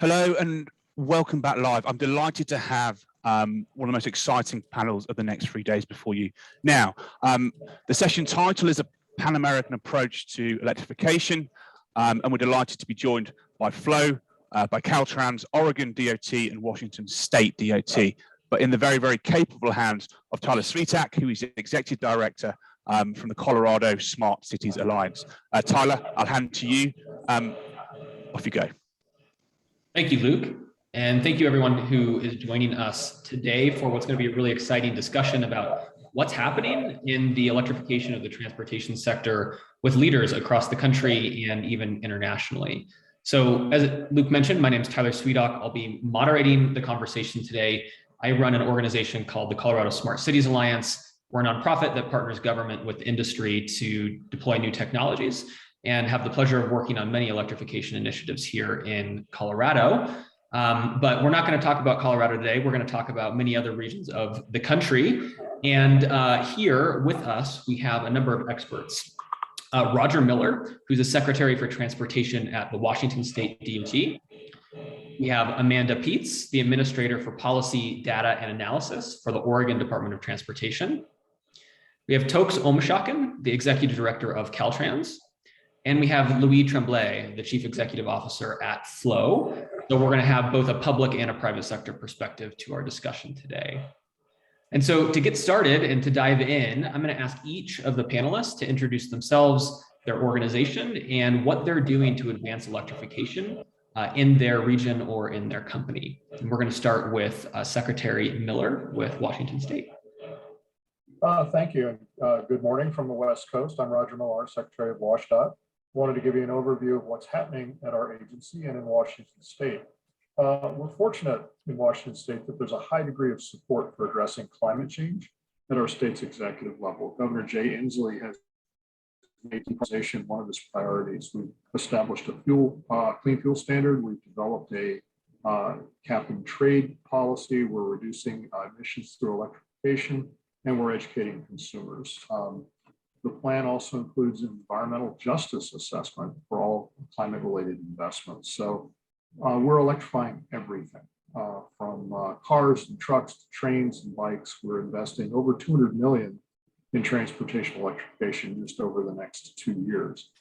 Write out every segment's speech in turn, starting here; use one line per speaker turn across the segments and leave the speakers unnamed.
Hello and welcome back live. I'm delighted to have one of the most exciting panels of the next 3 days before you. Now, the session title is a Pan-American approach to electrification, and we're delighted to be joined by Flow, by Caltrans, Oregon DOT, and Washington State DOT, but in the very, very capable hands of Tyler Swedak, who is Executive Director from the Colorado Smart Cities Alliance. Tyler, I'll hand to you. Off you go.
Thank you, Luke. And thank you everyone who is joining us today for what's going to be a really exciting discussion about what's happening in the electrification of the transportation sector with leaders across the country and even internationally. So as Luke mentioned, my name is Tyler Swedak. I'll be moderating the conversation today. I run an organization called the Colorado Smart Cities Alliance. We're a nonprofit that partners government with industry to deploy new technologies, and have the pleasure of working on many electrification initiatives here in Colorado. But we're not going to talk about Colorado today. We're going to talk about many other regions of the country. And here with us, we have a number of experts. Roger Miller, who's the Secretary for Transportation at the Washington State DOT. We have Amanda Peets, the Administrator for Policy, Data, and Analysis for the Oregon Department of Transportation. We have Toks, the Executive Director of Caltrans. And we have Louis Tremblay, the Chief Executive Officer at Flow. So we're going to have both a public and a private sector perspective to our discussion today. And so to get started and to dive in, I'm going to ask each of the panelists to introduce themselves, their organization, and what they're doing to advance electrification in their region or in their company. And we're going to start with Secretary Miller with Washington State.
Thank you. Good morning from the West Coast. I'm Roger Miller, Secretary of Watchdog. Wanted to give you an overview of what's happening at our agency and in Washington State. We're fortunate in Washington State that there's a high degree of support for addressing climate change at our state's executive level. Governor Jay Inslee has made decarbonization one of his priorities. We've established a clean fuel standard. We've developed a cap and trade policy. We're reducing emissions through electrification, and we're educating consumers. The plan also includes an environmental justice assessment for all climate-related investments. So we're electrifying everything from cars and trucks to trains and bikes. We're investing over $200 million in transportation electrification just over the next 2 years.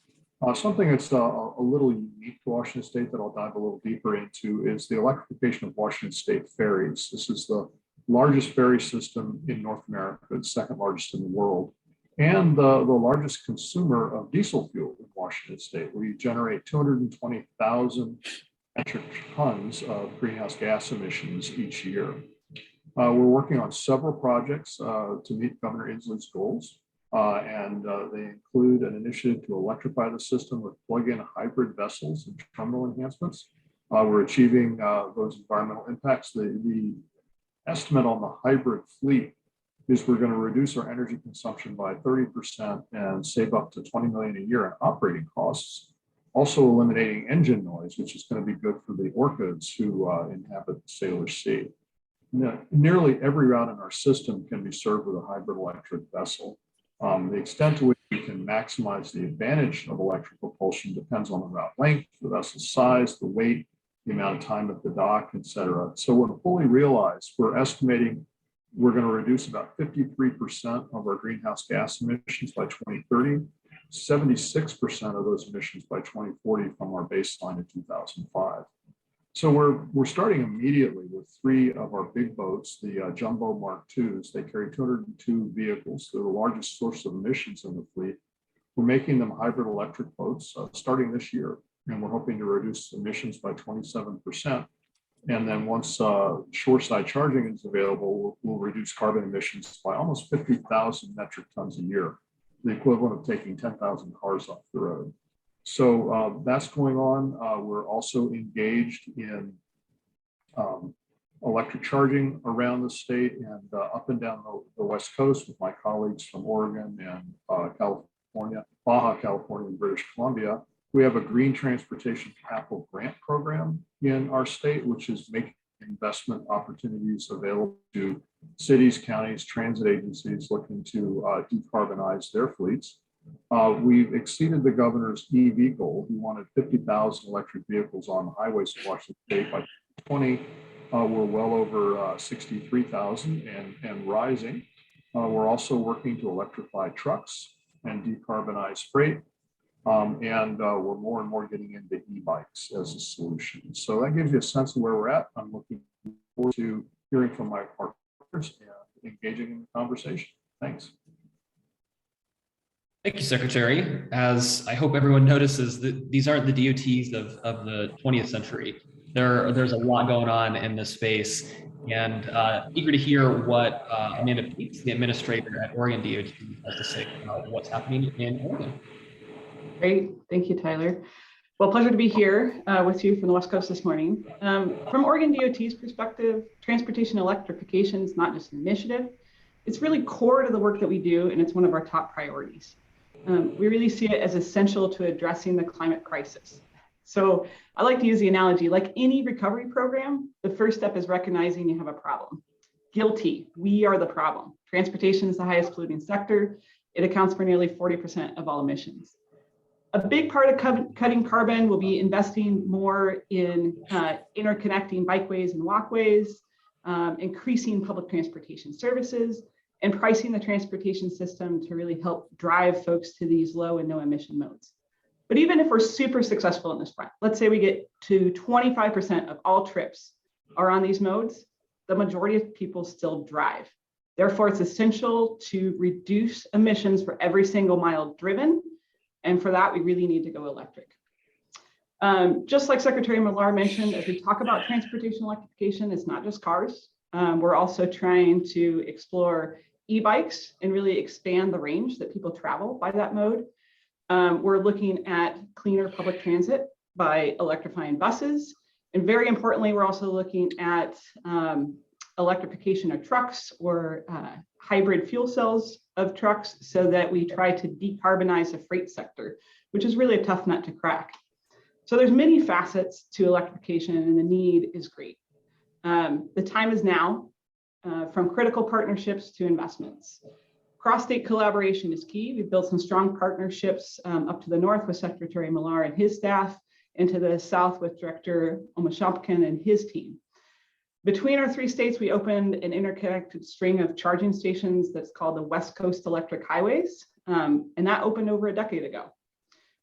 Something that's a little unique to Washington State that I'll dive a little deeper into is the electrification of Washington State ferries. This is the largest ferry system in North America, it's second largest in the world, and the largest consumer of diesel fuel in Washington State. We generate 220,000 metric tons of greenhouse gas emissions each year. We're working on several projects to meet Governor Inslee's goals, and they include an initiative to electrify the system with plug-in hybrid vessels and terminal enhancements. We're achieving those environmental impacts. The estimate on the hybrid fleet is we're going to reduce our energy consumption by 30% and save up to $20 million a year in operating costs, also eliminating engine noise, which is going to be good for the orchids who inhabit the Sailor Sea. Nearly every route in our system can be served with a hybrid electric vessel. The extent to which we can maximize the advantage of electric propulsion depends on the route length, the vessel size, the weight, the amount of time at the dock, et cetera. So when fully realized, we're estimating we're going to reduce about 53% of our greenhouse gas emissions by 2030, 76% of those emissions by 2040 from our baseline in 2005. So we're starting immediately with 3 of our big boats, the Jumbo Mark IIs. They carry 202 vehicles. They're the largest source of emissions in the fleet. We're making them hybrid electric boats starting this year, and we're hoping to reduce emissions by 27%. And then once shoreside charging is available, we'll reduce carbon emissions by almost 50,000 metric tons a year, the equivalent of taking 10,000 cars off the road. So that's going on. We're also engaged in electric charging around the state and up and down the West Coast with my colleagues from Oregon and California, Baja California, and British Columbia. We have a green transportation capital grant program in our state, which is making investment opportunities available to cities, counties, transit agencies looking to decarbonize their fleets. We've exceeded the governor's EV goal. He wanted 50,000 electric vehicles on the highways of Washington State by 2020. We're well over 63,000 and rising. We're also working to electrify trucks and decarbonize freight. And we're more and more getting into e-bikes as a solution. So that gives you a sense of where we're at. I'm looking forward to hearing from my partners and engaging in the conversation. Thanks.
Thank you, Secretary. As I hope everyone notices, that these aren't the DOTs of the 20th century. There's a lot going on in this space, and eager to hear what Amanda Peets, the administrator at Oregon DOT, has to say about what's happening in Oregon.
Great, thank you, Tyler. Well, pleasure to be here with you from the West Coast this morning. From Oregon DOT's perspective, transportation electrification is not just an initiative, it's really core to the work that we do, and it's one of our top priorities. We really see it as essential to addressing the climate crisis. So I like to use the analogy, like any recovery program, the first step is recognizing you have a problem. Guilty, we are the problem. Transportation is the highest polluting sector. It accounts for nearly 40% of all emissions. A big part of cutting carbon will be investing more in interconnecting bikeways and walkways, increasing public transportation services, and pricing the transportation system to really help drive folks to these low and no emission modes. But even if we're super successful in this front, let's say we get to 25% of all trips are on these modes, the majority of people still drive. Therefore, it's essential to reduce emissions for every single mile driven. And for that, we really need to go electric. Just like Secretary Millar mentioned, as we talk about transportation electrification, it's not just cars. We're also trying to explore e-bikes and really expand the range that people travel by that mode. We're looking at cleaner public transit by electrifying buses. And very importantly, we're also looking at electrification of trucks or hybrid fuel cells of trucks so that we try to decarbonize the freight sector, which is really a tough nut to crack. So there's many facets to electrification and the need is great. The time is now, from critical partnerships to investments. Cross-state collaboration is key. We've built some strong partnerships up to the north with Secretary Millar and his staff, and to the south with Director Omashopkin and his team. Between our three states, we opened an interconnected string of charging stations that's called the West Coast Electric Highways, and that opened over a decade ago.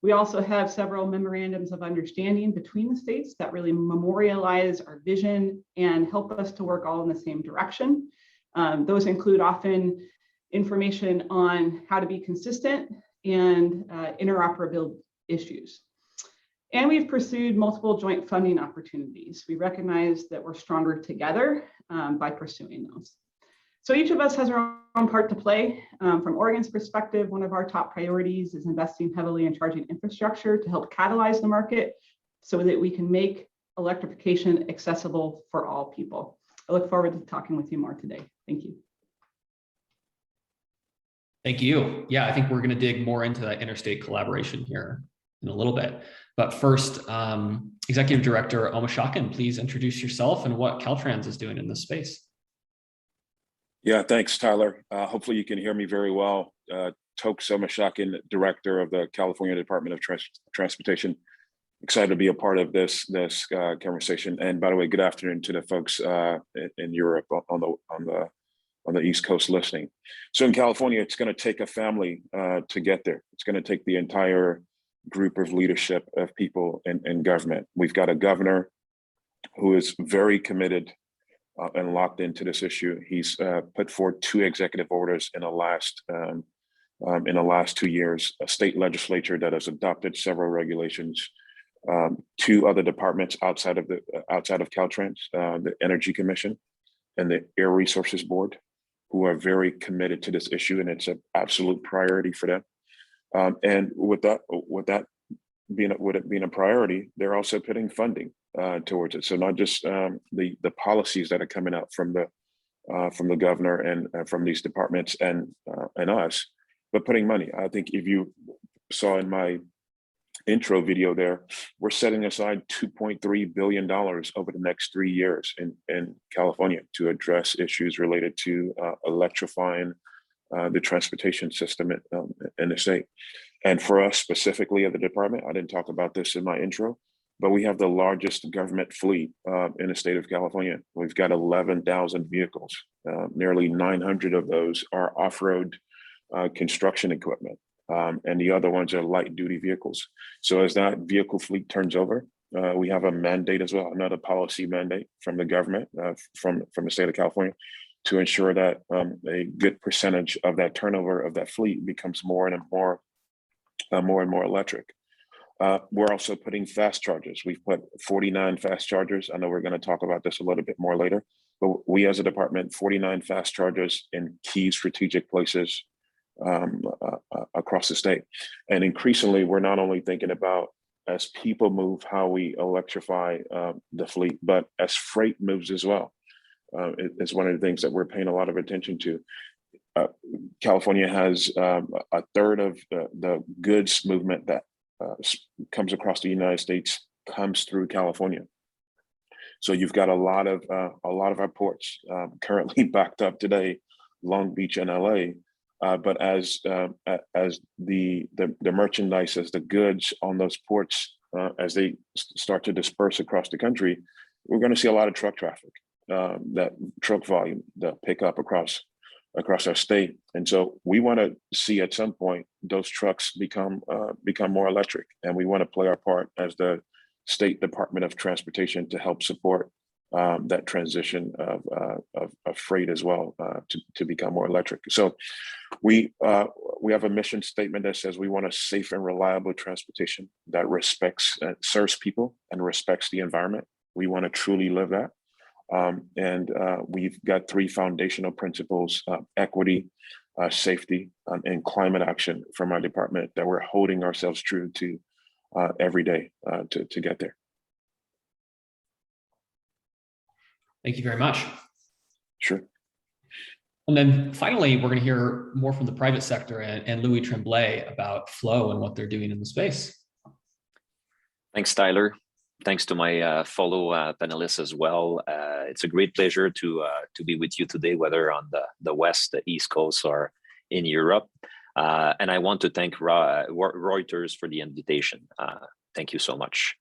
We also have several memorandums of understanding between the states that really memorialize our vision and help us to work all in the same direction. Those include often information on how to be consistent and interoperability issues. And we've pursued multiple joint funding opportunities. We recognize that we're stronger together by pursuing those. So each of us has our own part to play. From Oregon's perspective, one of our top priorities is investing heavily in charging infrastructure to help catalyze the market so that we can make electrification accessible for all people. I look forward to talking with you more today. Thank you.
Thank you. Yeah, I think we're going to dig more into that interstate collaboration here in a little bit. But first, Executive Director Omashopkin, please introduce yourself and what Caltrans is doing in this space.
Yeah, thanks, Tyler. Hopefully you can hear me very well. Toks Omashopkin, Director of the California Department of Transportation. Excited to be a part of this conversation. And by the way, good afternoon to the folks in Europe on the East Coast listening. So in California, it's going to take a family to get there. It's going to take the entire group of leadership of people in government. We've got a governor who is very committed and locked into this issue. He's put forward 2 executive orders in the last 2 years. A state legislature that has adopted several regulations. 2 other departments outside of Caltrans, the Energy Commission and the Air Resources Board, who are very committed to this issue, and it's an absolute priority for them. And with it being a priority, they're also putting funding towards it. So not just the policies that are coming out from the governor and from these departments and us, but putting money. I think if you saw in my intro video there, we're setting aside $2.3 billion over the next 3 years in California to address issues related to electrifying the transportation system in the state. And for us specifically at the department, I didn't talk about this in my intro, but we have the largest government fleet in the state of California. We've got 11,000 vehicles. Nearly 900 of those are off-road construction equipment, and the other ones are light duty vehicles. So as that vehicle fleet turns over, we have a mandate as well, another policy mandate from the government, from the state of California, to ensure that a good percentage of that turnover of that fleet becomes more and more electric. We're also putting fast chargers. We've put 49 fast chargers. I know we're going to talk about this a little bit more later, but we as a department, 49 fast chargers in key strategic places across the state. And increasingly, we're not only thinking about, as people move, how we electrify the fleet, but as freight moves as well. It's one of the things that we're paying a lot of attention to. California has a third of the goods movement that comes across the United States comes through California. So you've got a lot of our ports currently backed up today, Long Beach and LA. But as the merchandise, as the goods on those ports, as they start to disperse across the country, we're going to see a lot of truck traffic, that truck volume that pick up across our state. And so we want to see at some point those trucks become more electric, and we want to play our part as the State Department of Transportation to help support that transition of freight as well, to become more electric. So we have a mission statement that says we want a safe and reliable transportation that respects and serves people and respects the environment. We want to truly live that. And we've got three foundational principles: equity, safety, and climate action from our department that we're holding ourselves true to every day to get there.
Thank you very much.
Sure.
And then finally, we're going to hear more from the private sector and Louis Tremblay about Flow and what they're doing in the space.
Thanks, Tyler. Thanks to my fellow panelists as well. It's a great pleasure to be with you today, whether on the West, the East Coast, or in Europe. And I want to thank Reuters for the invitation. Thank you so much.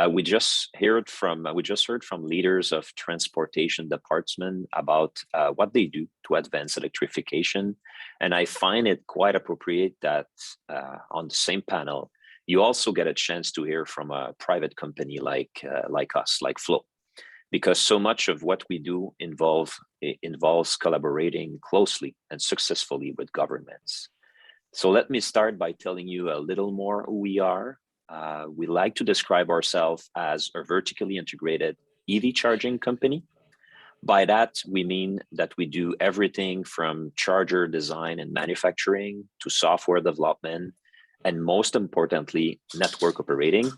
We just heard from leaders of transportation departments about what they do to advance electrification, and I find it quite appropriate that on the same panel you also get a chance to hear from a private company like us, like Flow, because so much of what we do involves collaborating closely and successfully with governments. So let me start by telling you a little more who we are. We like to describe ourselves as a vertically integrated EV charging company. By that, we mean that we do everything from charger design and manufacturing to software development, and most importantly, network operating.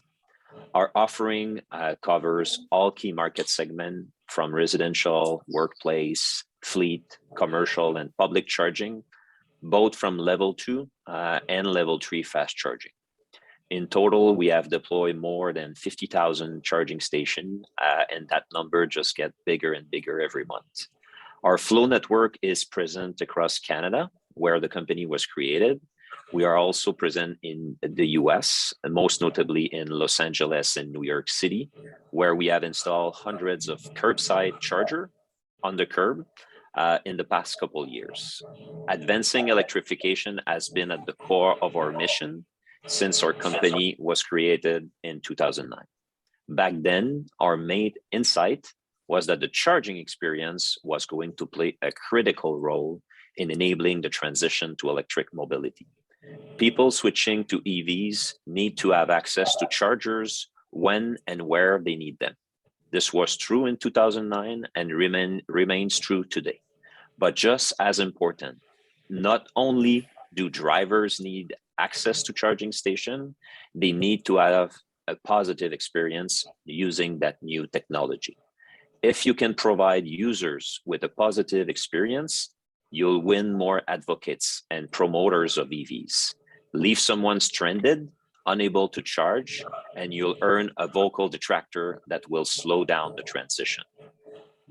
Our offering covers all key market segments, from residential, workplace, fleet, commercial, and public charging, both from level 2 and level 3 fast charging. In total, we have deployed more than 50,000 charging stations, and that number just gets bigger and bigger every month. Our Flow network is present across Canada, where the company was created. We are also present in the US, and most notably in Los Angeles and New York City, where we have installed hundreds of curbside chargers on the curb in the past couple of years. Advancing electrification has been at the core of our mission since our company was created in 2009. Back then, our main insight was that the charging experience was going to play a critical role in enabling the transition to electric mobility. People switching to EVs need to have access to chargers when and where they need them. This was true in 2009 and remains true today. But just as important, not only do drivers need access to charging station, they need to have a positive experience using that new technology. If you can provide users with a positive experience, you'll win more advocates and promoters of EVs. Leave someone stranded, unable to charge, and you'll earn a vocal detractor that will slow down the transition.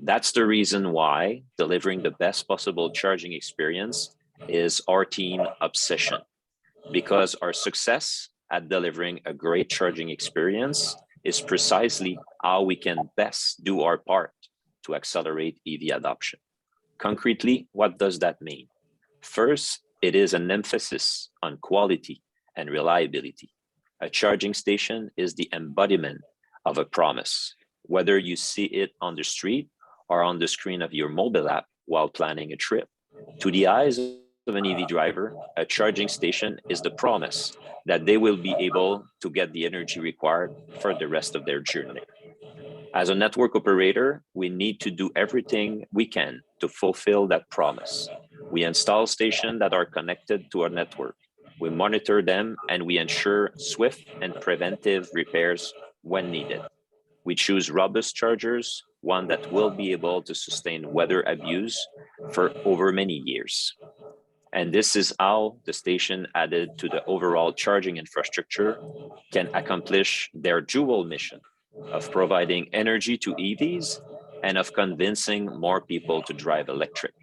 That's the reason why delivering the best possible charging experience is our team obsession, because our success at delivering a great charging experience is precisely how we can best do our part to accelerate EV adoption. Concretely, what does that mean? First, it is an emphasis on quality and reliability. A charging station is the embodiment of a promise, whether you see it on the street or on the screen of your mobile app while planning a trip. To the eyes of an EV driver, a charging station is the promise that they will be able to get the energy required for the rest of their journey. As a network operator, we need to do everything we can to fulfill that promise. We install stations that are connected to our network. We monitor them and we ensure swift and preventive repairs when needed. We choose robust chargers, one that will be able to sustain weather abuse for over many years. And this is how the station added to the overall charging infrastructure can accomplish their dual mission of providing energy to EVs and of convincing more people to drive electric.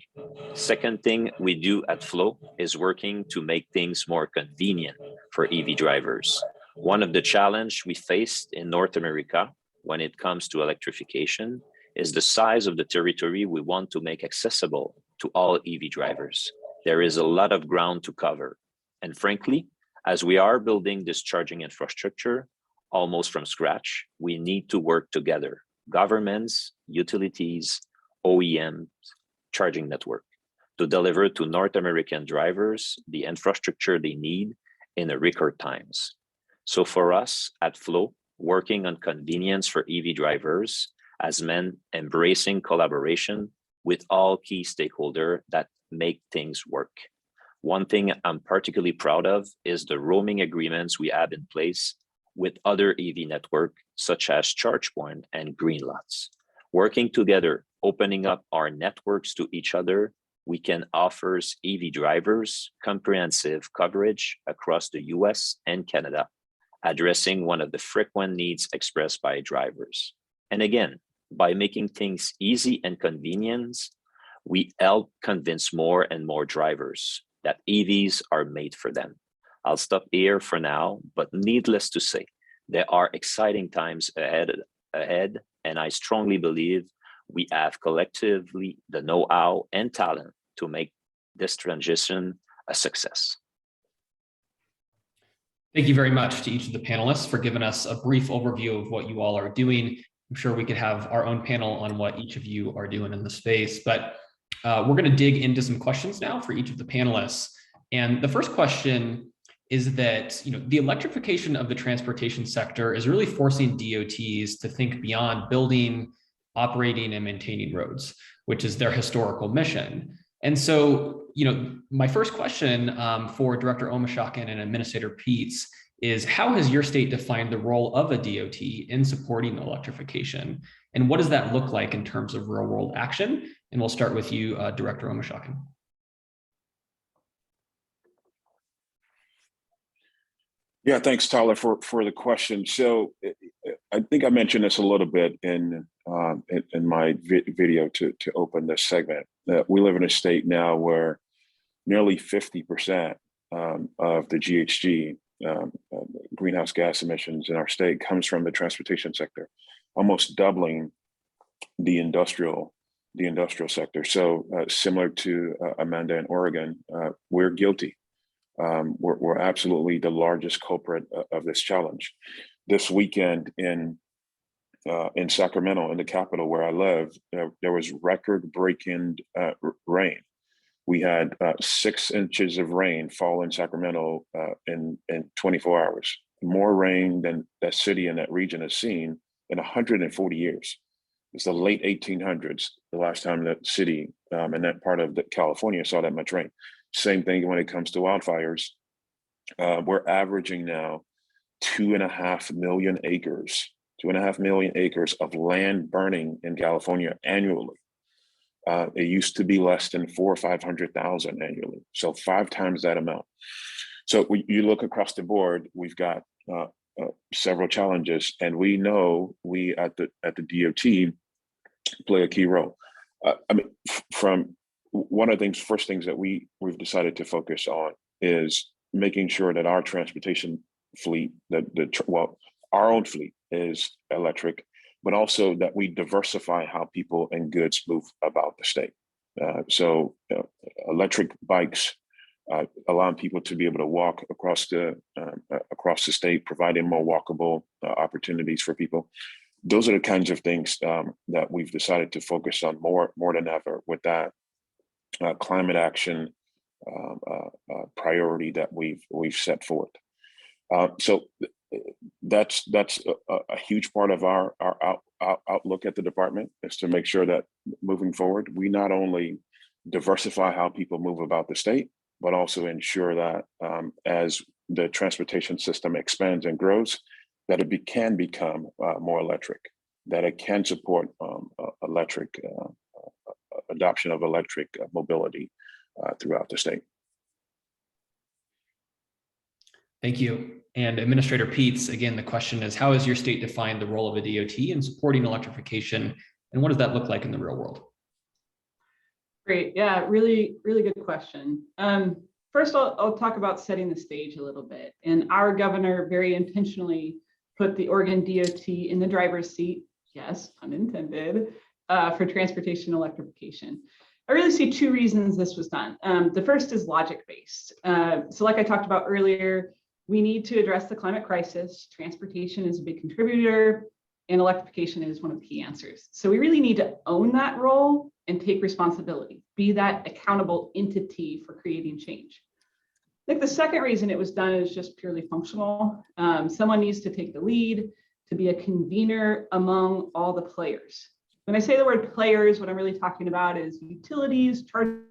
Second thing we do at Flow is working to make things more convenient for EV drivers. One of the challenges we faced in North America when it comes to electrification is the size of the territory we want to make accessible to all EV drivers. There is a lot of ground to cover. And frankly, as we are building this charging infrastructure almost from scratch, we need to work together. Governments, utilities, OEMs, charging network, to deliver to North American drivers the infrastructure they need in a record times. So for us at Flow, working on convenience for EV drivers has meant embracing collaboration with all key stakeholders that make things work. One thing I'm particularly proud of is the roaming agreements we have in place with other EV networks, such as ChargePoint and Greenlots. Working together, opening up our networks to each other, we can offer EV drivers comprehensive coverage across the US and Canada, addressing one of the frequent needs expressed by drivers. And again, by making things easy and convenient, we help convince more and more drivers that EVs are made for them. I'll stop here for now, but needless to say, there are exciting times ahead, and I strongly believe we have collectively the know-how and talent to make this transition a success.
Thank you very much to each of the panelists for giving us a brief overview of what you all are doing. I'm sure we could have our own panel on what each of you are doing in the space, but we're going to dig into some questions now for each of the panelists. And the first question is that, the electrification of the transportation sector is really forcing DOTs to think beyond building, operating, and maintaining roads, which is their historical mission. And so, my first question for Director Omishakin and Administrator Peets is, how has your state defined the role of a DOT in supporting electrification? And what does that look like in terms of real world action? And we'll start with you, Director Omishakin.
Yeah, thanks, Tyler, for the question. So I think I mentioned this a little bit in my video to open this segment. We live in a state now where nearly 50% of the GHG, greenhouse gas emissions in our state, comes from the transportation sector, almost doubling the industrial sector. So similar to Amanda in Oregon, we're guilty. We're absolutely the largest culprit of this challenge. This weekend in Sacramento, in the capital where I live, there was record-breaking rain. We had 6 inches of rain fall in Sacramento in 24 hours. More rain than that city and that region has seen in 140 years. It's the late 1800s, the last time that city and that part of California saw that much rain. Same thing when it comes to wildfires. We're averaging now 2.5 million acres of land burning in California annually. It used to be less than 400,000 or 500,000 annually, so 5 times that amount. So you look across the board, we've got several challenges, and we know we at the DOT play a key role. From one of the first things that we've decided to focus on is making sure that our transportation fleet, our own fleet is electric, but also that we diversify how people and goods move about the state. So electric bikes, allowing people to be able to walk across the state, providing more walkable opportunities for people. Those are the kinds of things that we've decided to focus on more than ever with that climate action priority that we've set forth. So that's a huge part of our outlook at the department, is to make sure that moving forward, we not only diversify how people move about the state, but also ensure that as the transportation system expands and grows, that it can become more electric, that it can support electric adoption of electric mobility throughout the state.
Thank you. And Administrator Peets, again, the question is, how has your state defined the role of a DOT in supporting electrification, and what does that look like in the real world?
Great. Yeah, really, really good question. First, I'll talk about setting the stage a little bit. And our governor very intentionally put the Oregon DOT in the driver's seat, yes, pun intended, for transportation electrification. I really see two reasons this was done. The first is logic-based. So like I talked about earlier, we need to address the climate crisis. Transportation is a big contributor, and electrification is one of the key answers. So we really need to own that role and take responsibility, be that accountable entity for creating change. I think the second reason it was done is just purely functional. Someone needs to take the lead, to be a convener among all the players. When I say the word players, what I'm really talking about is utilities, charging.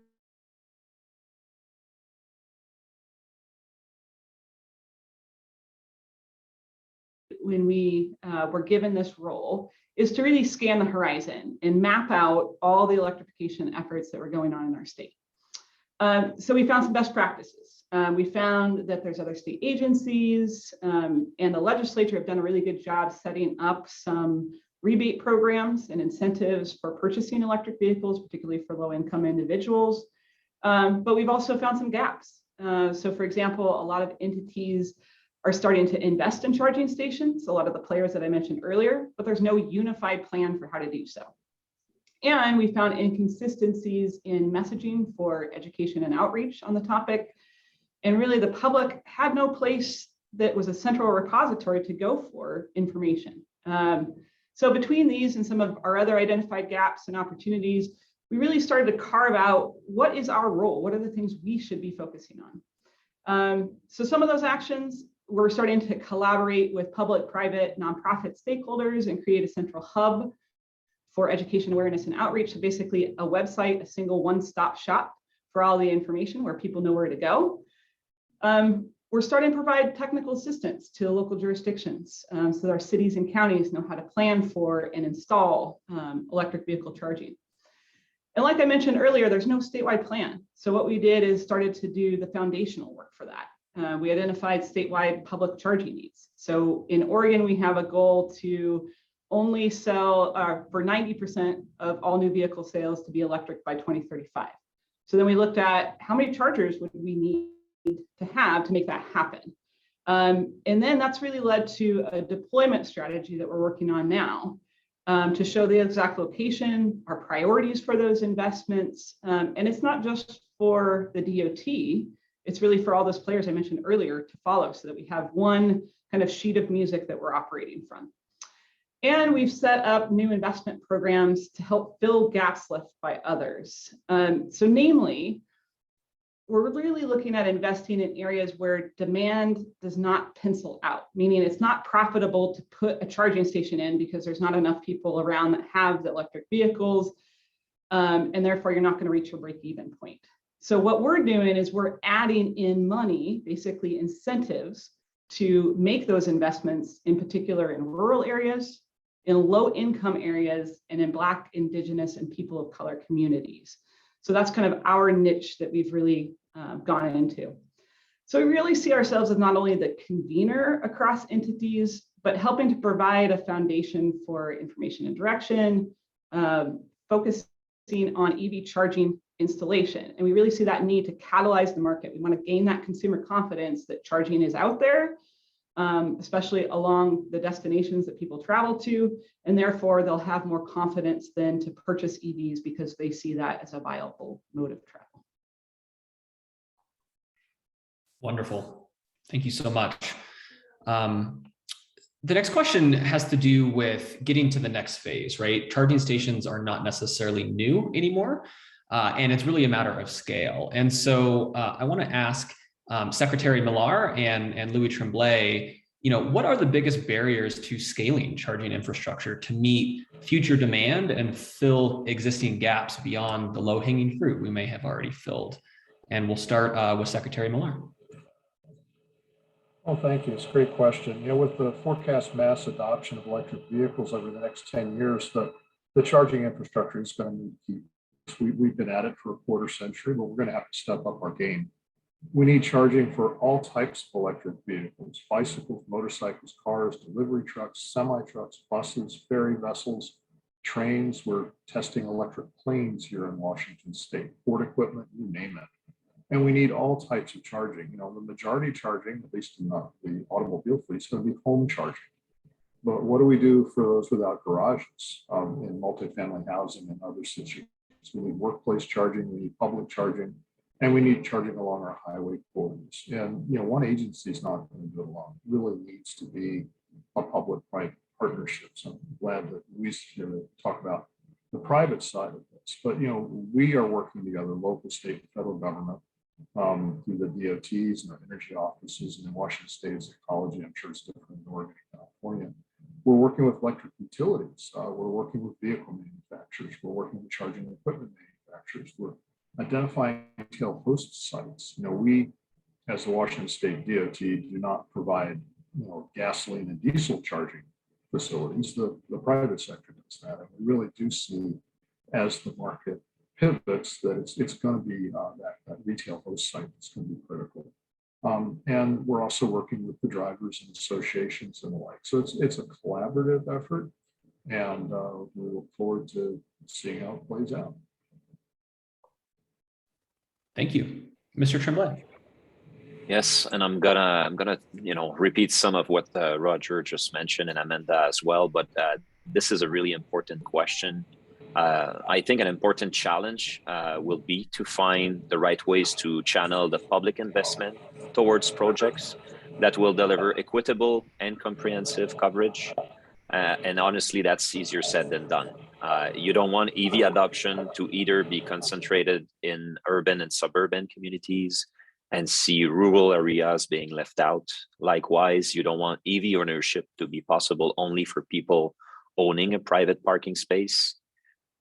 When we were given this role, is to really scan the horizon and map out all the electrification efforts that were going on in our state. So we found some best practices. We found that there's other state agencies and the legislature have done a really good job setting up some rebate programs and incentives for purchasing electric vehicles, particularly for low-income individuals. But we've also found some gaps. So for example, a lot of entities are starting to invest in charging stations, a lot of the players that I mentioned earlier, but there's no unified plan for how to do so. And we found inconsistencies in messaging for education and outreach on the topic. And really the public had no place that was a central repository to go for information. So between these and some of our other identified gaps and opportunities, we really started to carve out what is our role, what are the things we should be focusing on. So some of those actions, we're starting to collaborate with public, private, nonprofit stakeholders and create a central hub for education, awareness, and outreach. So basically a website, a single one-stop shop for all the information where people know where to go. We're starting to provide technical assistance to local jurisdictions so that our cities and counties know how to plan for and install electric vehicle charging. And like I mentioned earlier, there's no statewide plan. So what we did is started to do the foundational work for that. We identified statewide public charging needs. So in Oregon, we have a goal to only sell for 90% of all new vehicle sales to be electric by 2035. So then we looked at how many chargers would we need to have to make that happen. And then that's really led to a deployment strategy that we're working on now to show the exact location, our priorities for those investments. And it's not just for the DOT, it's really for all those players I mentioned earlier to follow so that we have one kind of sheet of music that we're operating from. And we've set up new investment programs to help fill gaps left by others. So namely, we're really looking at investing in areas where demand does not pencil out, meaning it's not profitable to put a charging station in because there's not enough people around that have the electric vehicles, and therefore you're not going to reach your break-even point. So what we're doing is we're adding in money, basically incentives, to make those investments, in particular in rural areas, in low-income areas, and in Black, Indigenous, and people of color communities. So that's kind of our niche that we've really gone into. So we really see ourselves as not only the convener across entities, but helping to provide a foundation for information and direction, focusing on EV charging installation. And we really see that need to catalyze the market. We want to gain that consumer confidence that charging is out there, especially along the destinations that people travel to. And therefore, they'll have more confidence then to purchase EVs because they see that as a viable mode of travel.
Wonderful. Thank you so much. The next question has to do with getting to the next phase, right? Charging stations are not necessarily new anymore, and it's really a matter of scale. And so I want to ask Secretary Millar and Louis Tremblay, what are the biggest barriers to scaling charging infrastructure to meet future demand and fill existing gaps beyond the low-hanging fruit we may have already filled? And we'll start with Secretary Millar.
Well, thank you. It's a great question. With the forecast mass adoption of electric vehicles over the next 10 years, the charging infrastructure is going to need to keep. We've been at it for a quarter century, but we're going to have to step up our game. We need charging for all types of electric vehicles: bicycles, motorcycles, cars, delivery trucks, semi-trucks, buses, ferry vessels, trains. We're testing electric planes here in Washington State, port equipment, you name it. And we need all types of charging. The majority charging, at least in the automobile fleet, is going to be home charging. But what do we do for those without garages in multifamily housing and other situations? We need workplace charging, we need public charging, and we need charging along our highway corridors. And one agency is not going to do it alone. It really needs to be a public-private partnership. So I'm glad that Louis is here to talk about the private side of this. But we are working together, local, state, and federal government, through the DOTs and our energy offices, and in Washington State as ecology. I'm sure it's different in Oregon and California. We're working with electric utilities. We're working with vehicle manufacturers. We're working with charging equipment manufacturers. We're identifying retail host sites. We, as the Washington State DOT, do not provide gasoline and diesel charging facilities. The private sector does that, and we really do see, as the market pivots, that it's going to be that retail host site that's going to be critical. And we're also working with the drivers and associations and the like. So it's a collaborative effort, and we look forward to seeing how it plays out.
Thank you, Mr. Tremblay.
Yes, and I'm gonna repeat some of what Roger just mentioned, and Amanda as well. But this is a really important question. I think an important challenge will be to find the right ways to channel the public investment towards projects that will deliver equitable and comprehensive coverage. And honestly, that's easier said than done. You don't want EV adoption to either be concentrated in urban and suburban communities and see rural areas being left out. Likewise, you don't want EV ownership to be possible only for people owning a private parking space.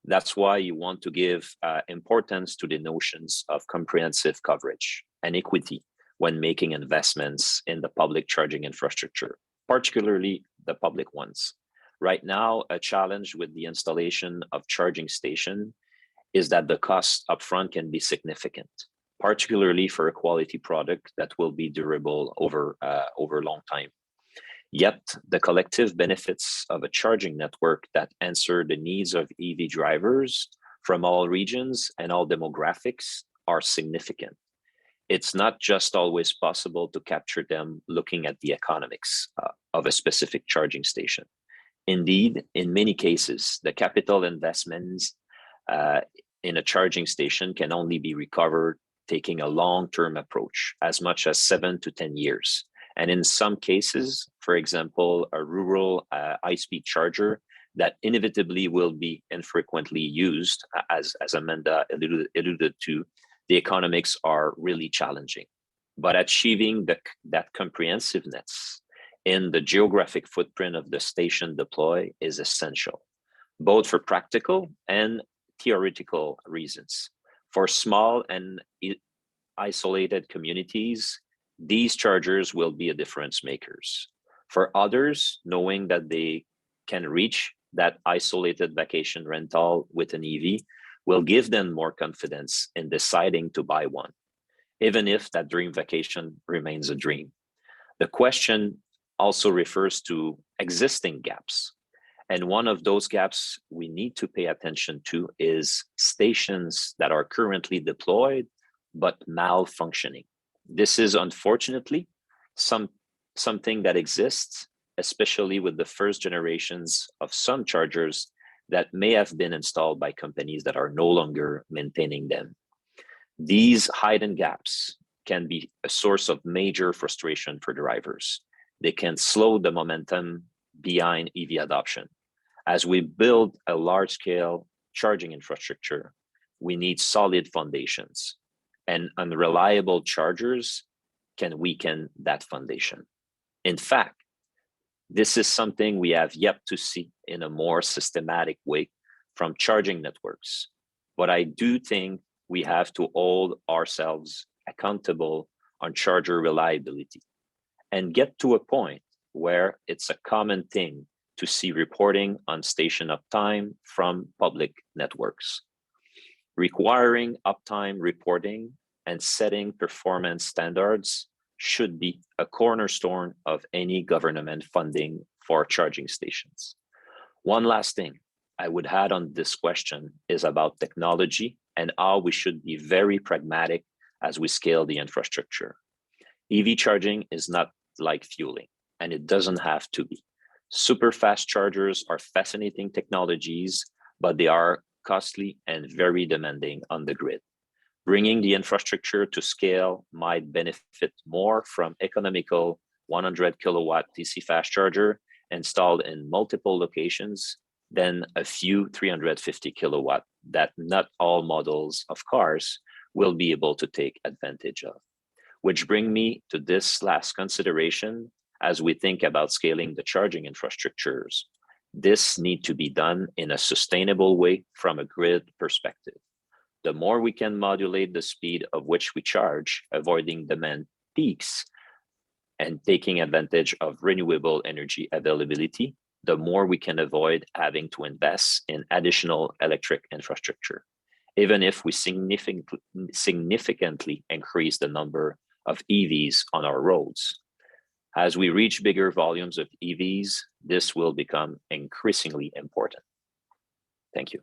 That's why you want to give importance to the notions of comprehensive coverage and equity when making investments in the public charging infrastructure, particularly the public ones. Right now, a challenge with the installation of charging station is that the cost upfront can be significant, particularly for a quality product that will be durable over a long time. Yet, the collective benefits of a charging network that answer the needs of EV drivers from all regions and all demographics are significant. It's not just always possible to capture them looking at the economics of a specific charging station. Indeed, in many cases, the capital investments in a charging station can only be recovered taking a long-term approach, as much as 7 to 10 years. And in some cases, for example, a rural high-speed charger that inevitably will be infrequently used, as Amanda alluded to, the economics are really challenging. But achieving that comprehensiveness in the geographic footprint of the station deploy is essential, both for practical and theoretical reasons. For small and isolated communities, these chargers will be a difference makers. For others, knowing that they can reach that isolated vacation rental with an EV will give them more confidence in deciding to buy one, even if that dream vacation remains a dream. The question also refers to existing gaps. And one of those gaps we need to pay attention to is stations that are currently deployed but malfunctioning. This is unfortunately something that exists, especially with the first generations of some chargers that may have been installed by companies that are no longer maintaining them. These hidden gaps can be a source of major frustration for drivers. They can slow the momentum behind EV adoption. As we build a large-scale charging infrastructure, we need solid foundations, and unreliable chargers can weaken that foundation. In fact, this is something we have yet to see in a more systematic way from charging networks. But I do think we have to hold ourselves accountable on charger reliability and get to a point where it's a common thing to see reporting on station uptime from public networks. Requiring uptime reporting and setting performance standards should be a cornerstone of any government funding for charging stations. One last thing I would add on this question is about technology and how we should be very pragmatic as we scale the infrastructure. EV charging is not like fueling, and it doesn't have to be. Super fast chargers are fascinating technologies, but they are costly and very demanding on the grid. Bringing the infrastructure to scale might benefit more from economical 100 kilowatt DC fast charger installed in multiple locations than a few 350 kilowatt that not all models of cars will be able to take advantage of. Which brings me to this last consideration as we think about scaling the charging infrastructures. This needs to be done in a sustainable way from a grid perspective. The more we can modulate the speed of which we charge, avoiding demand peaks and taking advantage of renewable energy availability, the more we can avoid having to invest in additional electric infrastructure, even if we significantly increase the number of EVs on our roads. As we reach bigger volumes of EVs, this will become increasingly important. Thank you.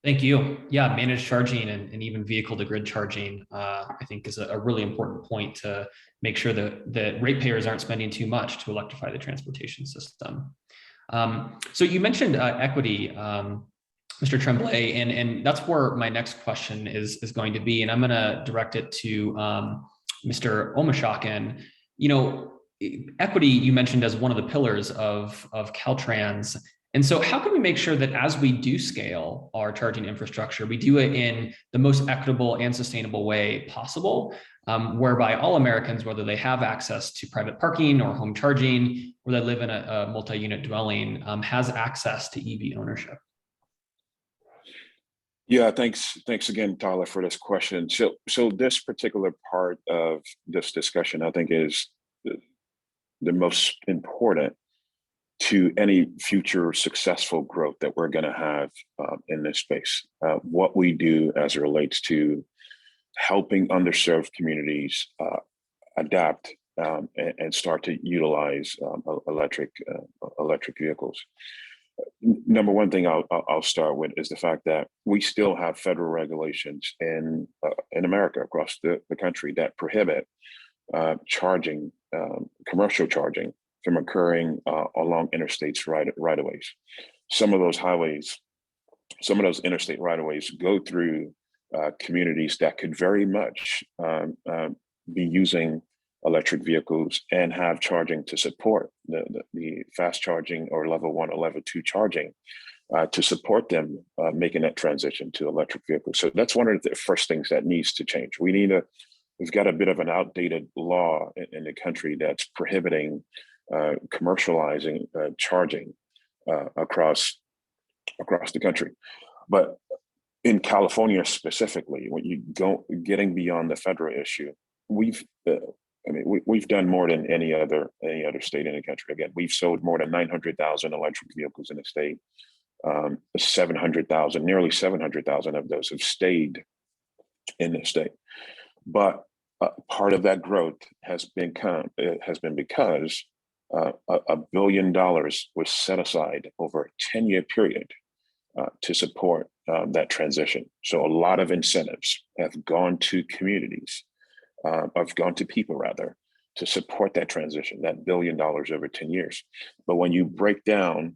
Thank you. Yeah, managed charging and even vehicle-to-grid charging, I think is a really important point to make sure that ratepayers aren't spending too much to electrify the transportation system. So you mentioned equity, Mr. Tremblay, and that's where my next question is going to be, and I'm going to direct it to Mr. Omashakin. You know, equity you mentioned as one of the pillars of Caltrans. And so how can we make sure that as we do scale our charging infrastructure, we do it in the most equitable and sustainable way possible, whereby all Americans, whether they have access to private parking or home charging, or they live in a multi-unit dwelling, has access to EV ownership?
Yeah, thanks again, Tyler, for this question. So this particular part of this discussion, I think, is the most important to any future successful growth that we're going to have in this space. What we do as it relates to helping underserved communities adapt and start to utilize electric vehicles. Number one thing I'll start with is the fact that we still have federal regulations in America, across the country, that prohibit charging, commercial charging, from occurring along interstates right-of-ways. Some of those interstate right-of-ways go through communities that could very much be using electric vehicles and have charging to support the fast charging or level 1 or level 2 charging to support them making that transition to electric vehicles. So that's one of the first things that needs to change. We've got a bit of an outdated law in the country that's prohibiting commercializing charging across the country. But in California specifically, when you go getting beyond the federal issue, we've done more than any other state in the country. Again, we've sold more than 900,000 electric vehicles in the state. 700,000, nearly 700,000 of those have stayed in the state. But part of that growth has been because $1 billion was set aside over a 10-year period to support that transition. So a lot of incentives have gone to communities, have gone to people rather, to support that transition, that $1 billion over 10 years. But when you break down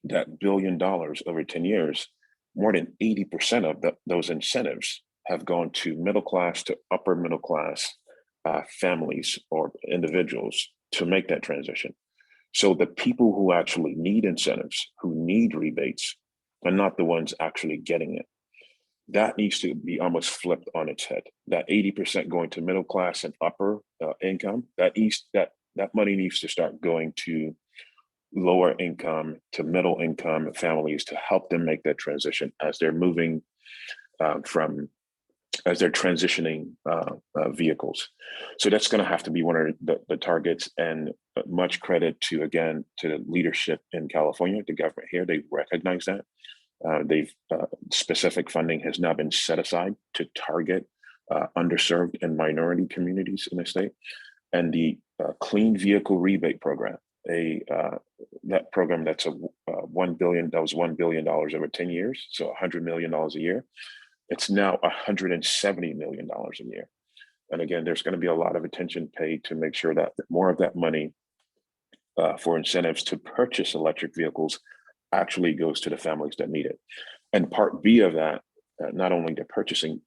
that $1 billion over 10 years, more than 80% of those incentives have gone to middle class to upper middle class families or individuals to make that transition. So the people who actually need incentives, who need rebates, are not the ones actually getting it. That needs to be almost flipped on its head. That 80% going to middle class and upper income, that money needs to start going to lower income to middle income families to help them make that transition as they're moving as they're transitioning vehicles. So that's going to have to be one of the targets, and much credit to, again, to the leadership in California, the government here. They recognize that. Specific funding has now been set aside to target underserved and minority communities in the state. And the Clean Vehicle Rebate Program, that program that's $1 billion over 10 years, so $100 million a year. It's now $170 million a year. And again, there's going to be a lot of attention paid to make sure that more of that money for incentives to purchase electric vehicles actually goes to the families that need it. And part B of that, not only the purchasing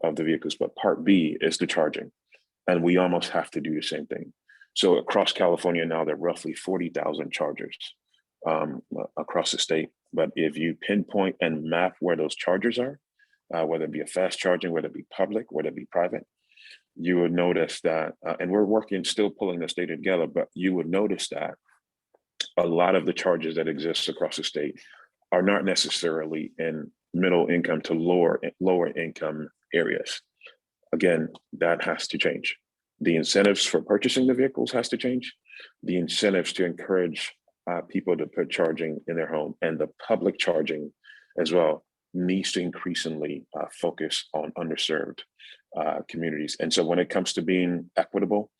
of the vehicles, but part B is the charging. And we almost have to do the same thing. So across California now, there are roughly 40,000 chargers across the state. But if you pinpoint and map where those chargers are, whether it be a fast charging, whether it be public, whether it be private, you would notice that, and we're working, still pulling this data together, but you would notice that a lot of the charges that exist across the state are not necessarily in middle income to lower income areas. Again, that has to change. The incentives for purchasing the vehicles has to change. The incentives to encourage people to put charging in their home, and the public charging as well needs to increasingly focus on underserved communities. And so when it comes to being equitable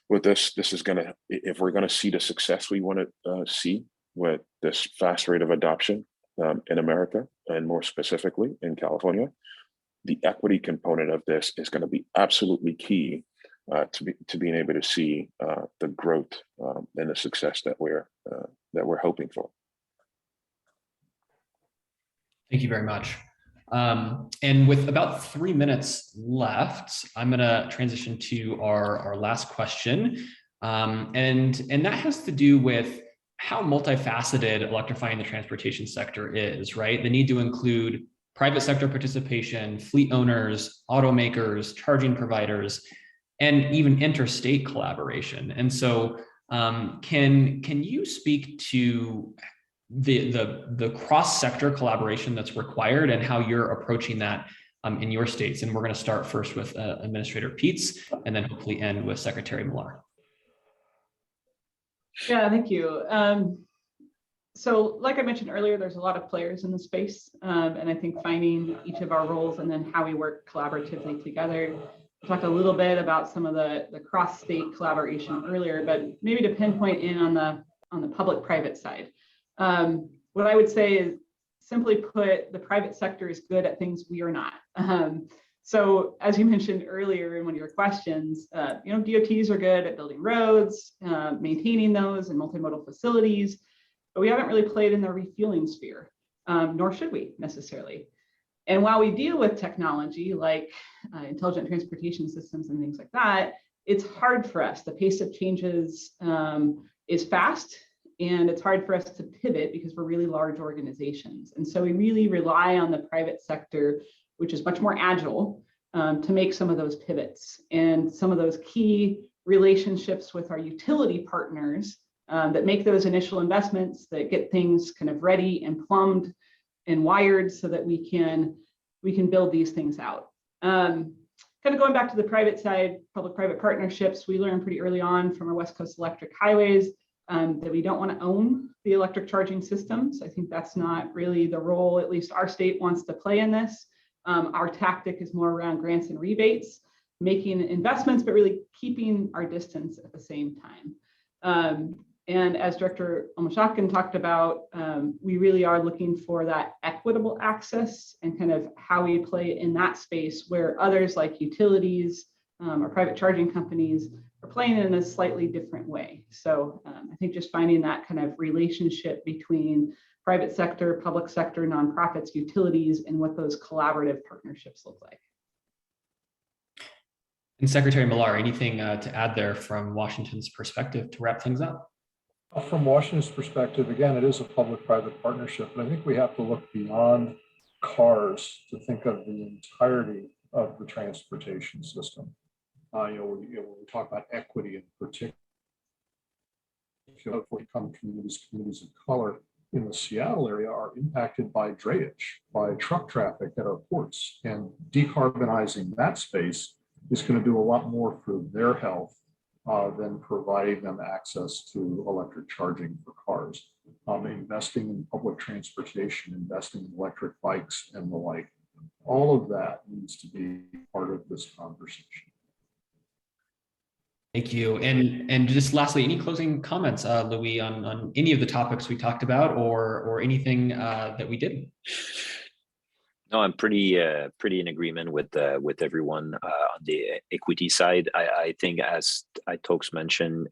with this is gonna, if we're gonna see the success we wanna see with this fast rate of adoption in America, and more specifically in California, the equity component of this is gonna be absolutely key to being able to see the growth and the success that we're hoping for.
Thank you very much. And with about 3 minutes left, I'm going to transition to our last question. And that has to do with how multifaceted electrifying the transportation sector is, right? The need to include private sector participation, fleet owners, automakers, charging providers, and even interstate collaboration. And so can you speak to the cross-sector collaboration that's required and how you're approaching that in your states? And we're going to start first with Administrator Peets, and then hopefully end with Secretary Millar.
Yeah, thank you. So like I mentioned earlier, there's a lot of players in the space, and I think finding each of our roles and then how we work collaboratively together. We talked a little bit about some of the cross-state collaboration earlier, but maybe to pinpoint in on the public-private side. What I would say is, simply put, the private sector is good at things we are not. So as you mentioned earlier in one of your questions, DOTs are good at building roads, maintaining those and multimodal facilities, but we haven't really played in the refueling sphere, nor should we necessarily. And while we deal with technology like intelligent transportation systems and things like that, it's hard for us. The pace of changes is fast, and it's hard for us to pivot because we're really large organizations. And so we really rely on the private sector, which is much more agile, to make some of those pivots and some of those key relationships with our utility partners that make those initial investments, that get things kind of ready and plumbed and wired so that we can build these things out. Kind of going back to the private side, public-private partnerships, we learned pretty early on from our West Coast Electric Highways that we don't want to own the electric charging systems. I think that's not really the role, at least our state wants to play in this. Our tactic is more around grants and rebates, making investments, but really keeping our distance at the same time. And as Director Omashakin talked about, we really are looking for that equitable access and kind of how we play in that space where others like utilities or private charging companies are playing in a slightly different way. So I think just finding that kind of relationship between private sector, public sector, nonprofits, utilities, and what those collaborative partnerships look like.
And Secretary Millar, anything to add there from Washington's perspective to wrap things up?
From Washington's perspective, again, it is a public-private partnership, but I think we have to look beyond cars to think of the entirety of the transportation system. When we talk about equity in particular, communities of color in the Seattle area are impacted by drayage, by truck traffic at our ports, and decarbonizing that space is going to do a lot more for their health than providing them access to electric charging for cars. Investing in public transportation, investing in electric bikes and the like, all of that needs to be part of this conversation.
Thank you. And just lastly, any closing comments, Louis, on any of the topics we talked about or anything that we didn't?
No, I'm pretty in agreement with everyone on the equity side. I think, as Toks mentioned,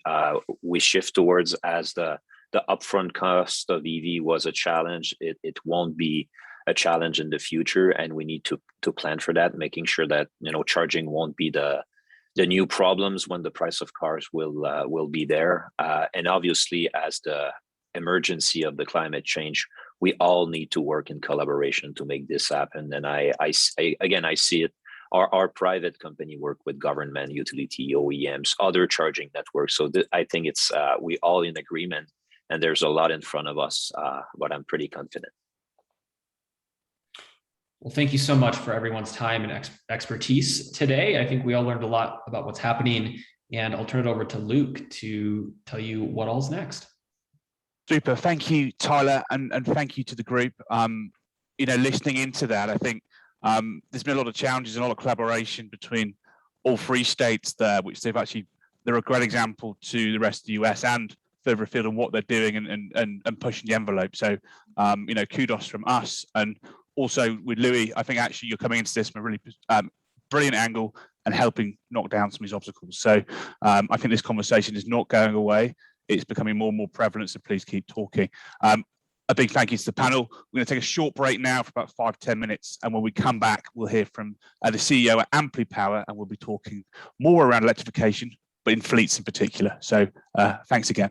we shift towards, as the upfront cost of EV was a challenge, it won't be a challenge in the future, and we need to plan for that, making sure that charging won't be the new problems when the price of cars will be there. And obviously, as the emergency of the climate change, we all need to work in collaboration to make this happen. And I see it. Our private company work with government, utility, OEMs, other charging networks. So I think it's we all in agreement, and there's a lot in front of us, but I'm pretty confident.
Well, thank you so much for everyone's time and expertise today. I think we all learned a lot about what's happening, and I'll turn it over to Luke to tell you what all's next.
Super. Thank you, Tyler, and thank you to the group. Listening into that, I think there's been a lot of challenges and a lot of collaboration between all three states there, which they're a great example to the rest of the US and further afield on what they're doing and pushing the envelope. So, kudos from us. And also with Louis, I think actually you're coming into this from a really brilliant angle and helping knock down some of these obstacles. So I think this conversation is not going away. It's becoming more and more prevalent, so please keep talking. A big thank you to the panel. We're going to take a short break now for about 5-10 minutes, and when we come back, we'll hear from the CEO at Amply Power, and we'll be talking more around electrification, but in fleets in particular. So thanks again.